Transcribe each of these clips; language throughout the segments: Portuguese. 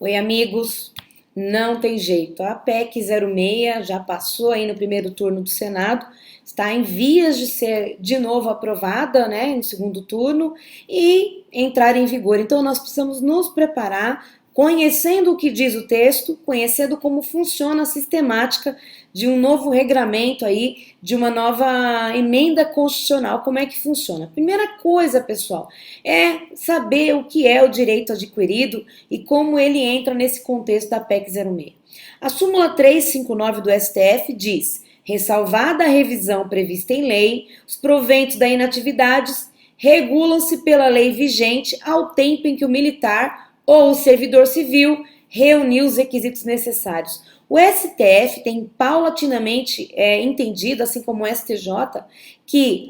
Oi, amigos. Não tem jeito. A PEC 06 já passou aí no primeiro turno do Senado, está em vias de ser de novo aprovada, né, no segundo turno e entrar em vigor. Então nós precisamos nos preparar, conhecendo o que diz o texto, conhecendo como funciona a sistemática de um novo regramento aí, de uma nova emenda constitucional, como é que funciona. Primeira coisa, pessoal, é saber o que é o direito adquirido e como ele entra nesse contexto da PEC 06. A súmula 359 do STF diz: ressalvada a revisão prevista em lei, os proventos da inatividade regulam-se pela lei vigente ao tempo em que o militar ou o servidor civil reuniu os requisitos necessários. O STF tem paulatinamente entendido, assim como o STJ, que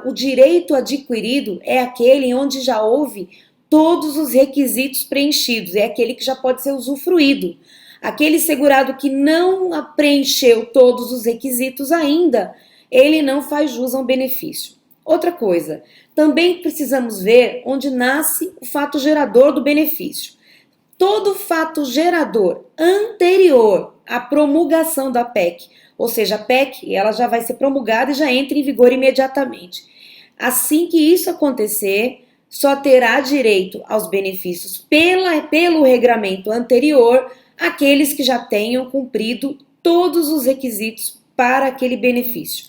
o direito adquirido é aquele onde já houve todos os requisitos preenchidos, é aquele que já pode ser usufruído. Aquele segurado que não preencheu todos os requisitos ainda, ele não faz jus ao benefício. Outra coisa, também precisamos ver onde nasce o fato gerador do benefício. Todo fato gerador anterior à promulgação da PEC, ou seja, a PEC ela já vai ser promulgada e já entra em vigor imediatamente. Assim que isso acontecer, só terá direito aos benefícios pelo regramento anterior aqueles que já tenham cumprido todos os requisitos para aquele benefício,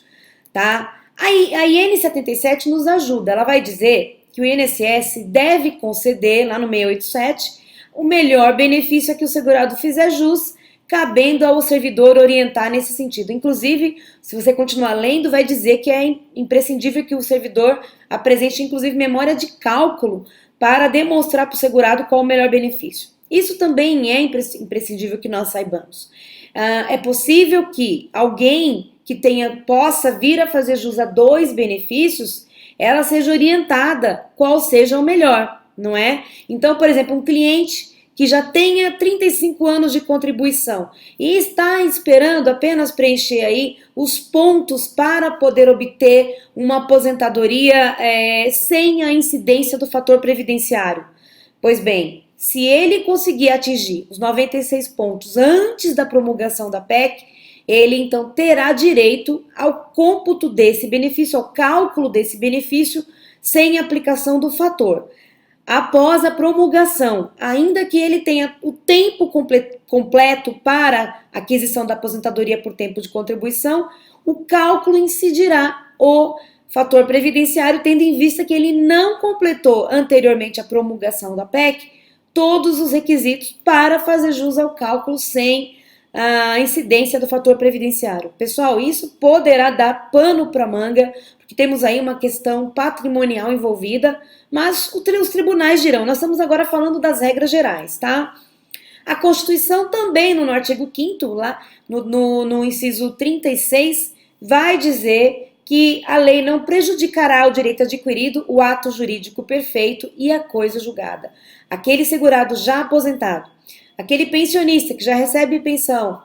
tá? A IN77 nos ajuda, ela vai dizer que o INSS deve conceder, lá no 687, o melhor benefício a que o segurado fizer jus, cabendo ao servidor orientar nesse sentido. Inclusive, se você continuar lendo, vai dizer que é imprescindível que o servidor apresente, inclusive, memória de cálculo para demonstrar para o segurado qual o melhor benefício. Isso também é imprescindível que nós saibamos. É possível que alguém que possa vir a fazer jus a dois benefícios, ela seja orientada qual seja o melhor, não é? Então, por exemplo, um cliente que já tenha 35 anos de contribuição e está esperando apenas preencher aí os pontos para poder obter uma aposentadoria sem a incidência do fator previdenciário. Pois bem, se ele conseguir atingir os 96 pontos antes da promulgação da PEC, ele então terá direito ao cômputo desse benefício, ao cálculo desse benefício, sem aplicação do fator. Após a promulgação, ainda que ele tenha o tempo completo para aquisição da aposentadoria por tempo de contribuição, o cálculo incidirá o fator previdenciário, tendo em vista que ele não completou anteriormente à promulgação da PEC todos os requisitos para fazer jus ao cálculo sem a incidência do fator previdenciário. Pessoal, isso poderá dar pano para manga, porque temos aí uma questão patrimonial envolvida, mas os tribunais dirão. Nós estamos agora falando das regras gerais, tá? A Constituição também, no artigo 5º, lá no inciso 36, vai dizer que a lei não prejudicará o direito adquirido, o ato jurídico perfeito e a coisa julgada. Aquele segurado já aposentado, aquele pensionista que já recebe pensão,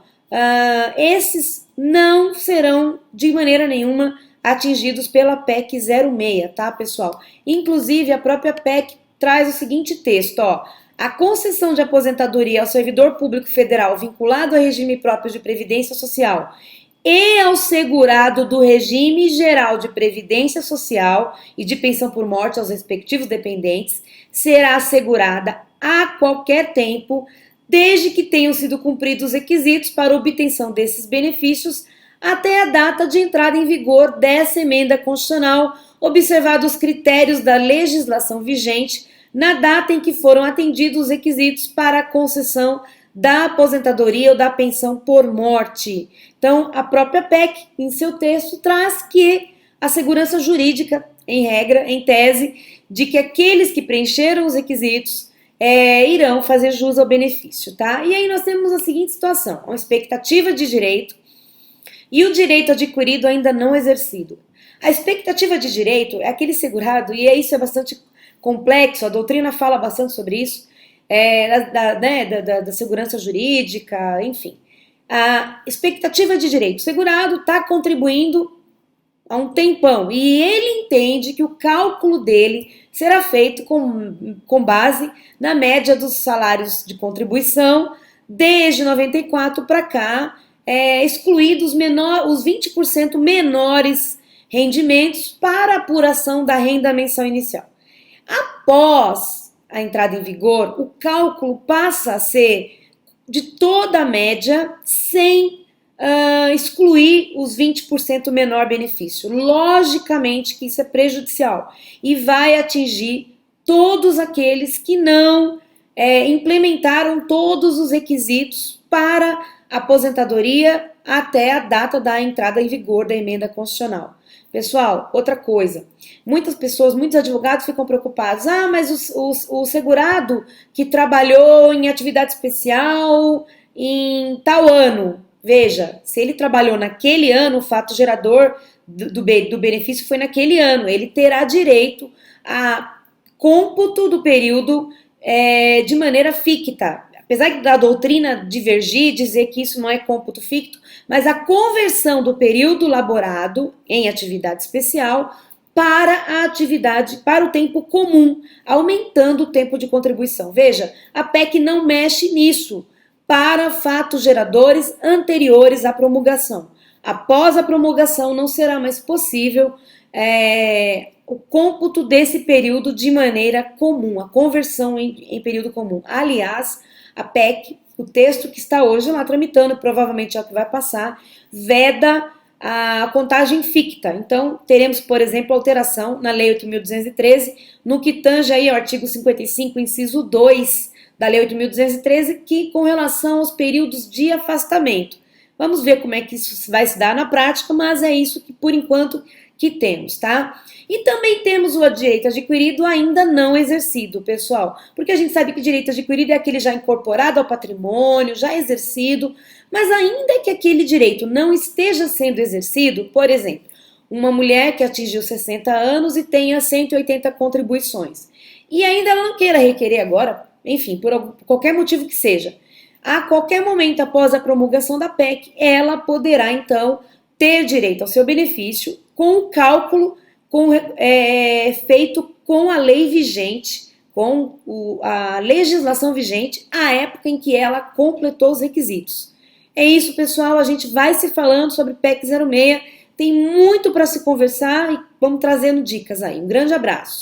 esses não serão de maneira nenhuma atingidos pela PEC 06, tá, pessoal? Inclusive, a própria PEC traz o seguinte texto, ó: a concessão de aposentadoria ao servidor público federal vinculado a regime próprio de previdência social e ao segurado do regime geral de previdência social e de pensão por morte aos respectivos dependentes será assegurada a qualquer tempo, desde que tenham sido cumpridos os requisitos para obtenção desses benefícios até a data de entrada em vigor dessa emenda constitucional, observados os critérios da legislação vigente na data em que foram atendidos os requisitos para a concessão da aposentadoria ou da pensão por morte. Então, a própria PEC, em seu texto, traz que a segurança jurídica, em regra, em tese, de que aqueles que preencheram os requisitos irão fazer jus ao benefício, tá? E aí nós temos a seguinte situação: uma expectativa de direito e o direito adquirido ainda não exercido. A expectativa de direito é aquele segurado, e isso é bastante complexo, a doutrina fala bastante sobre isso, da segurança jurídica, enfim. A expectativa de direito: o segurado está contribuindo há um tempão, e ele entende que o cálculo dele será feito com base na média dos salários de contribuição desde 94 para cá, excluídos os 20% menores rendimentos para apuração da renda mensal inicial. Após a entrada em vigor, o cálculo passa a ser de toda a média sem excluir os 20% menor benefício. Logicamente que isso é prejudicial e vai atingir todos aqueles que não implementaram todos os requisitos para aposentadoria até a data da entrada em vigor da emenda constitucional. Pessoal, outra coisa, muitas pessoas, muitos advogados ficam preocupados, mas o segurado que trabalhou em atividade especial em tal ano, veja, se ele trabalhou naquele ano, o fato gerador do benefício foi naquele ano, ele terá direito a cômputo do período de maneira ficta. Apesar da doutrina divergir, dizer que isso não é cômputo ficto, mas a conversão do período laborado em atividade especial para a atividade, para o tempo comum, aumentando o tempo de contribuição. Veja, a PEC não mexe nisso para fatos geradores anteriores à promulgação. Após a promulgação, não será mais possível o cômputo desse período de maneira comum, a conversão em período comum. Aliás, a PEC, o texto que está hoje lá tramitando, provavelmente é o que vai passar, veda a contagem ficta. Então, teremos, por exemplo, alteração na Lei 8.213, no que tange aí ao artigo 55, inciso 2 da Lei 8.213, que com relação aos períodos de afastamento. Vamos ver como é que isso vai se dar na prática, mas é isso que, por enquanto, que temos, tá? E também temos o direito adquirido ainda não exercido, pessoal, porque a gente sabe que o direito adquirido é aquele já incorporado ao patrimônio, já exercido, mas ainda que aquele direito não esteja sendo exercido, por exemplo, uma mulher que atingiu 60 anos e tenha 180 contribuições, e ainda ela não queira requerer agora, enfim, por qualquer motivo que seja, a qualquer momento após a promulgação da PEC, ela poderá então ter direito ao seu benefício com o cálculo feito com a lei vigente, com a legislação vigente, à época em que ela completou os requisitos. É isso, pessoal, a gente vai se falando sobre PEC 06, tem muito para se conversar e vamos trazendo dicas aí. Um grande abraço.